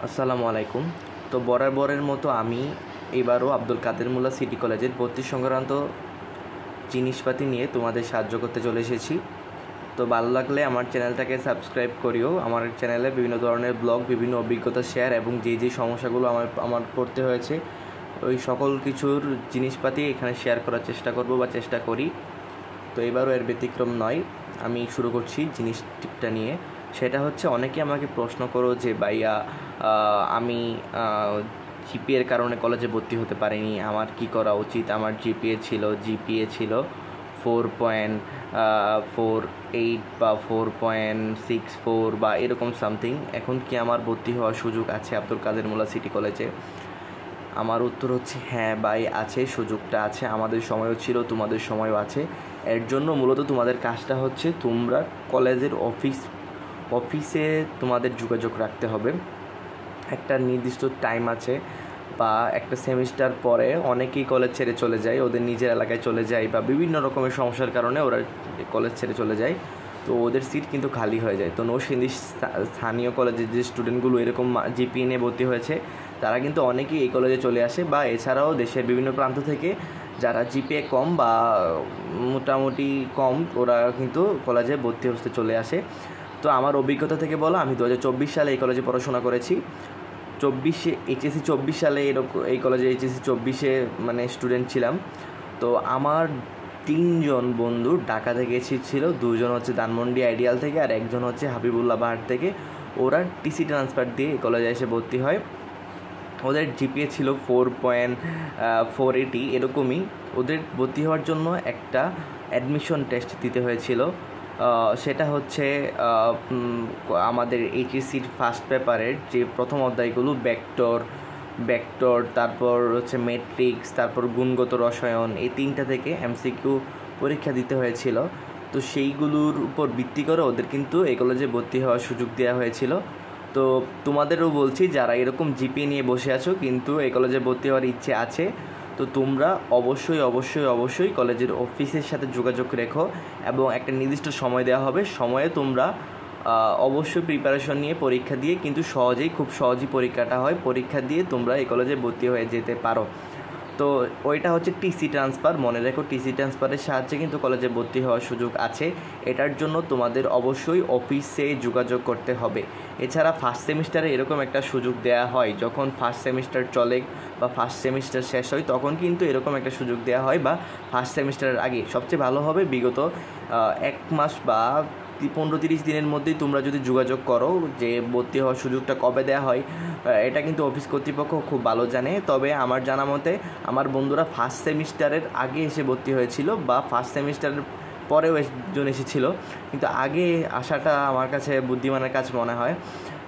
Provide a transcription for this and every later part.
আসসালামু আলাইকুম। তো বরাবরের মতো আমি এবারও আব্দুল কাদের মোল্লা সিটি কলেজের ভর্তি সংক্রান্ত জিনিসপাতি নিয়ে তোমাদের সাহায্য করতে চলে এসেছি। তো ভালো লাগলে আমার চ্যানেলটাকে সাবস্ক্রাইব করিও। আমার চ্যানেলে বিভিন্ন ধরনের ব্লগ, বিভিন্ন অভিজ্ঞতা শেয়ার এবং যে সমস্যাগুলো আমার পড়তে হয়েছে ওই সকল কিছুর জিনিসপাতি এখানে শেয়ার করার চেষ্টা করব বা চেষ্টা করি। তো এবারও এর ব্যতিক্রম নয়। আমি শুরু করছি জিনিসটা নিয়ে। সেটা হচ্ছে, অনেকে আমাকে প্রশ্ন করো যে ভাইয়া আমি জিপিএর কারণে কলেজে ভর্তি হতে পারিনি, আমার কি করা উচিত? আমার জিপিএ ছিল 4.48 বা 4.64 বা এরকম সামথিং। এখন কি আমার ভর্তি হওয়ার সুযোগ আছে আব্দুল কাদের মোল্লা সিটি কলেজে? আমার উত্তর হচ্ছে হ্যাঁ ভাই, আছে, সুযোগটা আছে। আমাদের সময়ও ছিল, তোমাদের সময়ও আছে। এর জন্য মূলত তোমাদের কাজটা হচ্ছে, তোমরা কলেজের অফিসে তোমাদের যোগাযোগ রাখতে হবে। একটা নির্দিষ্ট টাইম আছে বা একটা সেমিস্টার পরে অনেকেই কলেজ ছেড়ে চলে যায়, ওদের নিজের এলাকায় চলে যায় বা বিভিন্ন রকমের সমস্যার কারণে ওরা কলেজ ছেড়ে চলে যায়। তো ওদের সিট কিন্তু খালি হয়ে যায়। তো নরসিংদী স্থানীয় কলেজের যে স্টুডেন্টগুলো এরকম জিপিএ নিয়ে ভর্তি হয়েছে, তারা কিন্তু অনেকেই এই কলেজে চলে আসে, বা এছাড়াও দেশের বিভিন্ন প্রান্ত থেকে যারা জিপিএ কম বা মোটামুটি কম, ওরা কিন্তু কলেজে ভর্তি হতে চলে আসে। তো আমার অভিজ্ঞতা থেকে বলো, আমি 2024 সালে এই কলেজে পড়াশোনা করেছি। এইচএসসি 24 সালে এই কলেজে এইচএসসি 24-এ মানে স্টুডেন্ট ছিলাম। তো আমার 3জন বন্ধু ঢাকা থেকে এসেছিলো, 2জন হচ্ছে ধানমন্ডি আইডিয়াল থেকে আর একজন হচ্ছে হাবিবুল্লাহ বাহার থেকে। ওরা টিসি ট্রান্সফার দিয়ে এই কলেজে এসে ভর্তি হয়। ওদের জিপিএ ছিল 4.480 এরকমই। ওদের ভর্তি হওয়ার জন্য একটা অ্যাডমিশন টেস্ট দিতে হয়েছিল। সেটা হচ্ছে আমাদের এইচএসসির ফার্স্ট পেপারের যে প্রথম অধ্যায়গুলো, ব্যাক্টর, তারপর হচ্ছে ম্যাট্রিক্স, তারপর গুণগত রসায়ন, এই 3টা থেকে এমসিকিউ পরীক্ষা দিতে হয়েছিল। তো সেইগুলোর উপর ভিত্তি করে ওদের কিন্তু এই কলেজে ভর্তি হওয়ার সুযোগ দেওয়া হয়েছিল। তো তোমাদেরও বলছি, যারা এরকম জিপিএ নিয়ে বসে আছো কিন্তু এই কলেজে ভর্তি হওয়ার ইচ্ছে আছে, তো তোমরা অবশ্যই কলেজের অফিসের সাথে যোগাযোগ রেখো এবং একটা নির্দিষ্ট সময় দেওয়া হবে। সময়ে তোমরা অবশ্যই প্রিপারেশন নিয়ে পরীক্ষা দিয়ে, কিন্তু খুব সহজেই পরীক্ষাটা হয়, পরীক্ষা দিয়ে তোমরা এই কলেজে ভর্তি হয়ে যেতে পারো। তো ওইটা হচ্ছে টিসি ট্রান্সফার। মনে রেখো, টিসি ট্রান্সফারের সাহায্যে কিন্তু কলেজে ভর্তি হওয়ার সুযোগ আছে। এটার জন্য তোমাদের অবশ্যই অফিসে যোগাযোগ করতে হবে। এছাড়া ফার্স্ট সেমিস্টারে এরকম একটা সুযোগ দেওয়া হয়, যখন ফার্স্ট সেমিস্টার চলে বা ফার্স্ট সেমিস্টার শেষ হয়, তখন কিন্তু এরকম একটা সুযোগ দেওয়া হয়। বা ফার্স্ট সেমিস্টারের আগে সবচেয়ে ভালো হবে, বিগত 1 মাস বা 15-30 দিনের মধ্যেই তোমরা যদি যোগাযোগ করো যে ভর্তি হওয়ার সুযোগটা কবে দেওয়া হয়। এটা কিন্তু অফিস কর্তৃপক্ষ খুব ভালো জানে। তবে আমার জানা মতে আমার বন্ধুরা ফার্স্ট সেমিস্টারের আগে এসে ভর্তি হয়েছিল বা ফার্স্ট সেমিস্টারের পরেও একজন এসেছিল, কিন্তু আগে আসাটা আমার কাছে বুদ্ধিমানের কাজ মনে হয়।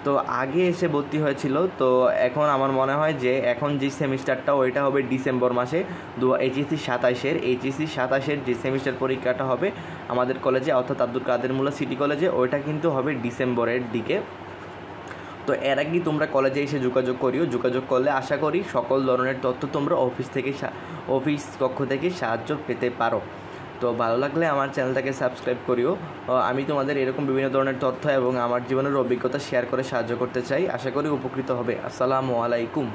তো আগে এসে ভর্তি হয়েছিল। তো এখন আমার মনে হয় যে এখন যে সেমিস্টারটা ওইটা হবে ডিসেম্বর মাসে, এইচএসসি 27-এর যে সেমিস্টার পরীক্ষাটা হবে আমাদের কলেজে, অর্থাৎ আব্দুল কাদের মোল্লা সিটি কলেজে, ওইটা কিন্তু হবে ডিসেম্বরের দিকে। তো এর আগেই তোমরা কলেজে এসে যোগাযোগ করলে আশা করি সকল ধরনের তথ্য তোমরা অফিস কক্ষ থেকে সাহায্য পেতে পারো। তো ভালো লাগলে আমার চ্যানেলটাকে সাবস্ক্রাইব করিও। আমি তোমাদের এরকম বিভিন্ন ধরনের তথ্য এবং আমার জীবনের অভিজ্ঞতা শেয়ার করে সাহায্য করতে চাই। আশা করি উপকৃত হবে। আসসালামু আলাইকুম।